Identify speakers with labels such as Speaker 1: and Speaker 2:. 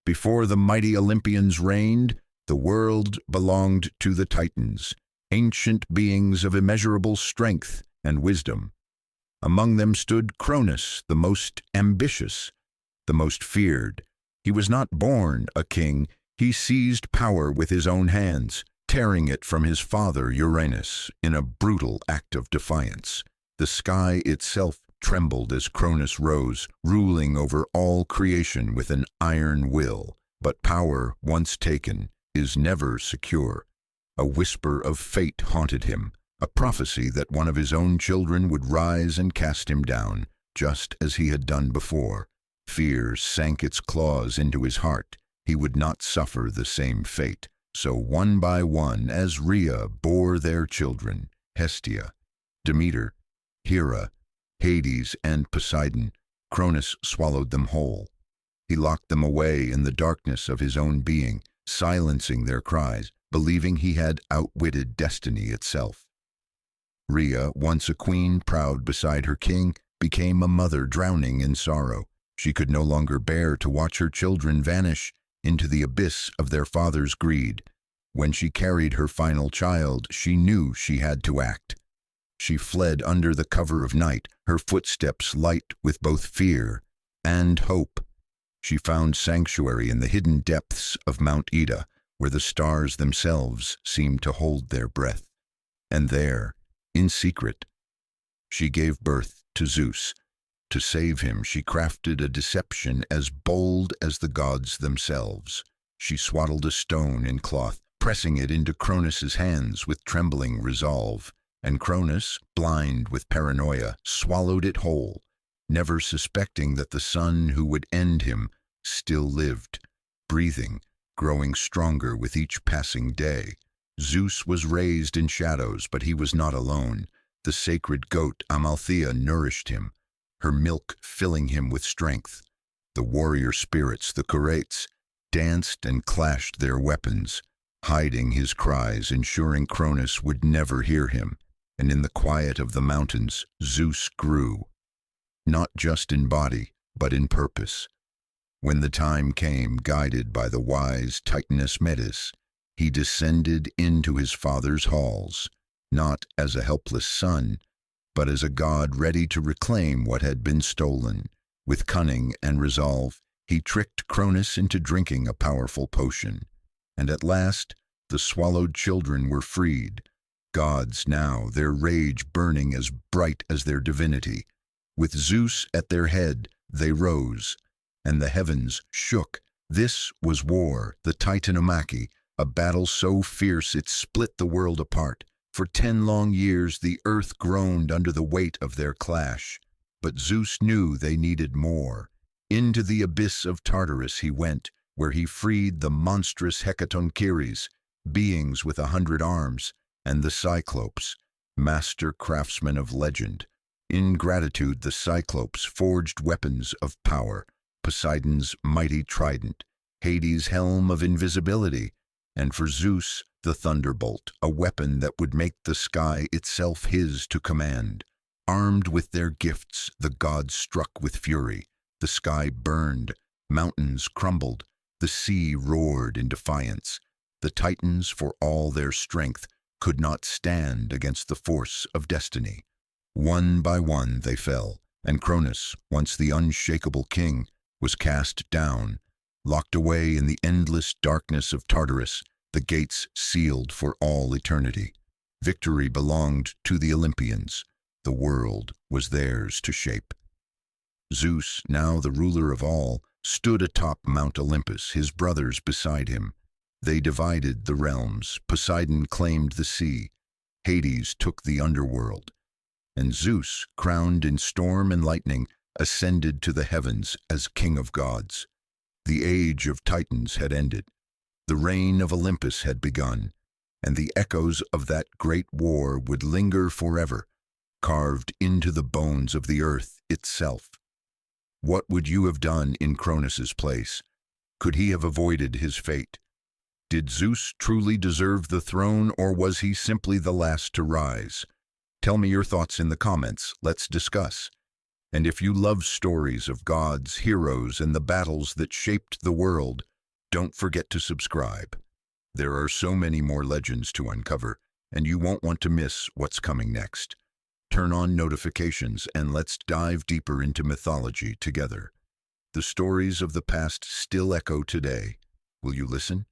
Speaker 1: Before the mighty Olympians reigned, the world belonged to the Titans, ancient beings of immeasurable strength and wisdom. Among them stood Cronus, the most ambitious, the most feared. He was not born a king. He seized power with his own hands, tearing it from his father Uranus in a brutal act of defiance. The sky itself trembled as Cronus rose, ruling over all creation with an iron will. But power, once taken, is never secure. A whisper of fate haunted him, a prophecy that one of his own children would rise and cast him down, just as he had done before. Fear sank its claws into his heart. He would not suffer the same fate. So one by one, as Rhea bore their children, Hestia, Demeter, Hera, Hades, and Poseidon, Cronus swallowed them whole. He locked them away in the darkness of his own being, silencing their cries, believing he had outwitted destiny itself. Rhea, once a queen proud beside her king, became a mother drowning in sorrow. She could no longer bear to watch her children vanish into the abyss of their father's greed. When she carried her final child, she knew she had to act. She fled under the cover of night, her footsteps light with both fear and hope. She found sanctuary in the hidden depths of Mount Ida, where the stars themselves seemed to hold their breath. And there, in secret, she gave birth to Zeus. To save him, she crafted a deception as bold as the gods themselves. She swaddled a stone in cloth, pressing it into Cronus's hands with trembling resolve. And Cronus, blind with paranoia, swallowed it whole, never suspecting that the son who would end him still lived, breathing, growing stronger with each passing day. Zeus was raised in shadows, but he was not alone. The sacred goat Amalthea nourished him, her milk filling him with strength. The warrior spirits, the Curetes, danced and clashed their weapons, hiding his cries, ensuring Cronus would never hear him. And in the quiet of the mountains, Zeus grew, not just in body, but in purpose. When the time came, guided by the wise Titanus Metis, he descended into his father's halls, not as a helpless son, but as a god ready to reclaim what had been stolen. With cunning and resolve, he tricked Cronus into drinking a powerful potion. And at last, the swallowed children were freed. Gods now, their rage burning as bright as their divinity. With Zeus at their head, they rose, and the heavens shook. This was war, the Titanomachy, a battle so fierce it split the world apart. For 10 long years the earth groaned under the weight of their clash. But Zeus knew they needed more. Into the abyss of Tartarus he went, where he freed the monstrous Hecatoncheires, beings with 100 arms, and the Cyclopes, master craftsmen of legend. In gratitude, the Cyclopes forged weapons of power, Poseidon's mighty trident, Hades' helm of invisibility, and for Zeus, the thunderbolt, a weapon that would make the sky itself his to command. Armed with their gifts, the gods struck with fury. The sky burned, mountains crumbled, the sea roared in defiance. The Titans, for all their strength, could not stand against the force of destiny. One by one they fell, and Cronus, once the unshakable king, was cast down, locked away in the endless darkness of Tartarus, the gates sealed for all eternity. Victory belonged to the Olympians. The world was theirs to shape. Zeus, now the ruler of all, stood atop Mount Olympus, his brothers beside him. They divided the realms. Poseidon claimed the sea. Hades took the underworld. And Zeus, crowned in storm and lightning, ascended to the heavens as king of gods. The age of Titans had ended. The reign of Olympus had begun, and the echoes of that great war would linger forever, carved into the bones of the earth itself. What would you have done in Cronus's place? Could he have avoided his fate? Did Zeus truly deserve the throne, or was he simply the last to rise? Tell me your thoughts in the comments. Let's discuss. And if you love stories of gods, heroes, and the battles that shaped the world, Don't forget to subscribe. There are so many more legends to uncover, and you won't want to miss what's coming next. Turn on notifications and let's dive deeper into mythology together. The stories of the past still echo today. Will you listen?